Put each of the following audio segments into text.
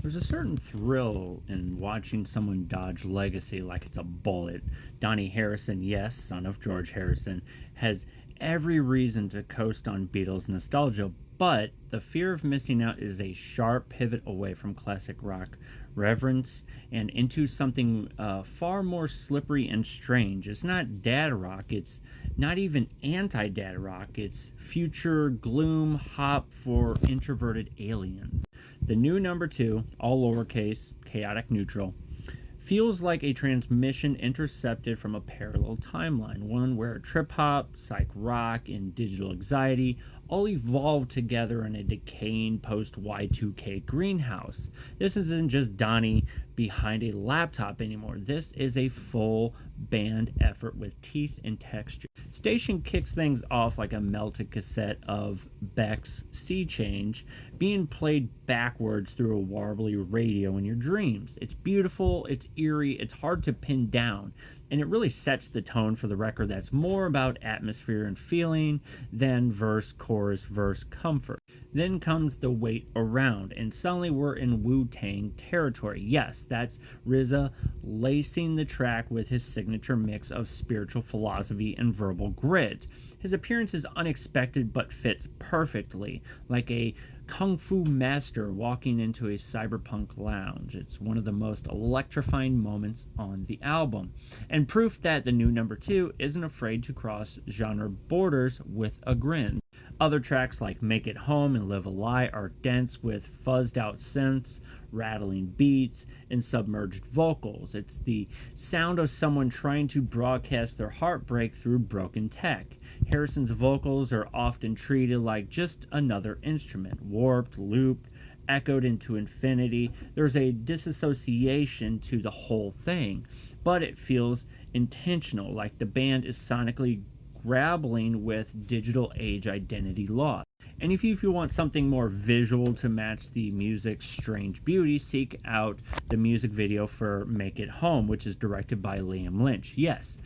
There's a certain thrill in watching someone dodge legacy like it's a bullet. Donnie Harrison, yes, son of George Harrison, has every reason to coast on Beatles nostalgia, but The Fear of Missing Out is a sharp pivot away from classic rock reverence and into something far more slippery and strange. It's not dad rock, it's not even anti dad rock, it's future gloom hop for introverted aliens. The new number 2, all lowercase, chaotic neutral, feels like a transmission intercepted from a parallel timeline, one where trip hop, psych rock, and digital anxiety all evolved together in a decaying post Y2K greenhouse. This isn't just Donnie behind a laptop anymore. This is a full band effort with teeth and texture. Station kicks things off like a melted cassette of Beck's Sea Change being played backwards through a warbly radio in your dreams. It's beautiful, it's eerie, it's hard to pin down, and it really sets the tone for the record that's more about atmosphere and feeling than verse, chorus, verse comfort. Then comes The Wait Around, and suddenly we're in Wu-Tang territory. Yes, that's RZA lacing the track with his signature mix of spiritual philosophy and verbal grit. His appearance is unexpected but fits perfectly, like a kung fu master walking into a cyberpunk lounge. It's one of the most electrifying moments on the album, and proof that the new number 2 isn't afraid to cross genre borders with a grin. Other tracks like Make It Home and Live a Lie are dense with fuzzed out synths, rattling beats, and submerged vocals. It's the sound of someone trying to broadcast their heartbreak through broken tech. Harrison's vocals are often treated like just another instrument, warped, looped, echoed into infinity. There's a disassociation to the whole thing, but it feels intentional, like the band is sonically grappling with digital age identity loss. And if you want something more visual to match the music's strange beauty, seek out the music video for Make It Home, which is directed by Liam Lynch. Yes,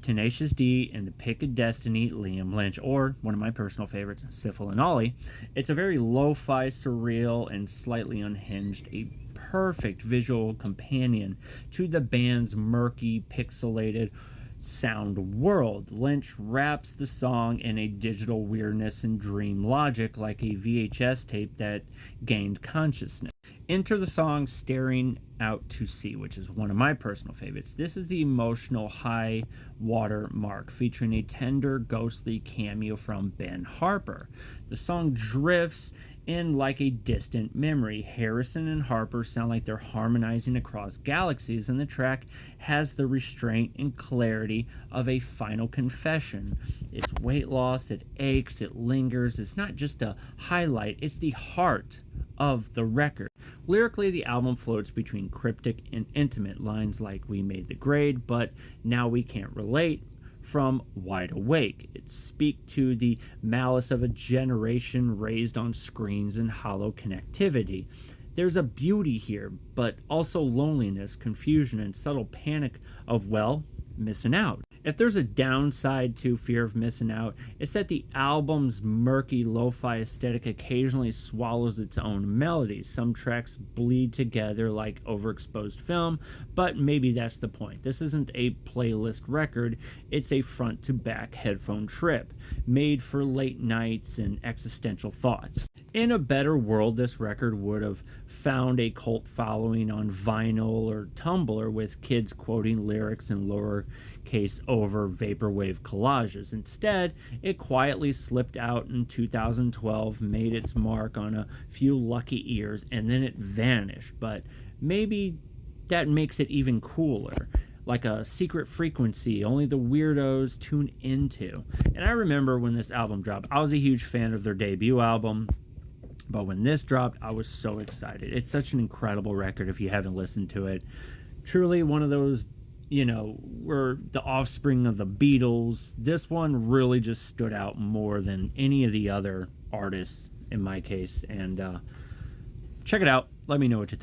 Tenacious D and the Pick of Destiny, Liam Lynch, or one of my personal favorites, Sifl and Ollie. It's a very lo-fi, surreal, and slightly unhinged, a perfect visual companion to the band's murky, pixelated sound world. Lynch wraps the song in a digital weirdness and dream logic like a VHS tape that gained consciousness. Enter the song Staring Out to Sea, which is one of my personal favorites. This is the emotional high water mark, featuring a tender, ghostly cameo from Ben Harper. The song drifts in like a distant memory. Harrison and Harper sound like they're harmonizing across galaxies, and the track has the restraint and clarity of a final confession. It's weight loss, it aches, it lingers. It's not just a highlight, it's the heart of the record. Lyrically, the album floats between cryptic and intimate. Lines like "We made the grade, but now we can't relate," from Wide Awake. It speaks to the malice of a generation raised on screens and hollow connectivity. There's a beauty here, but also loneliness, confusion, and subtle panic of, well, missing out. If there's a downside to Fear of Missing Out, it's that the album's murky lo-fi aesthetic occasionally swallows its own melodies. Some tracks bleed together like overexposed film, but maybe that's the point. This isn't a playlist record, it's a front-to-back headphone trip, made for late nights and existential thoughts. In a better world, this record would have found a cult following on vinyl or Tumblr, with kids quoting lyrics in lowercase over vaporwave collages. Instead, it quietly slipped out in 2012, made its mark on a few lucky ears, and then it vanished. But maybe that makes it even cooler, like a secret frequency only the weirdos tune into. And I remember when this album dropped, I was a huge fan of their debut album, but when this dropped, I was so excited. It's such an incredible record if you haven't listened to it. Truly one of those, we're the offspring of the Beatles. This one really just stood out more than any of the other artists in my case. And check it out. Let me know what you think.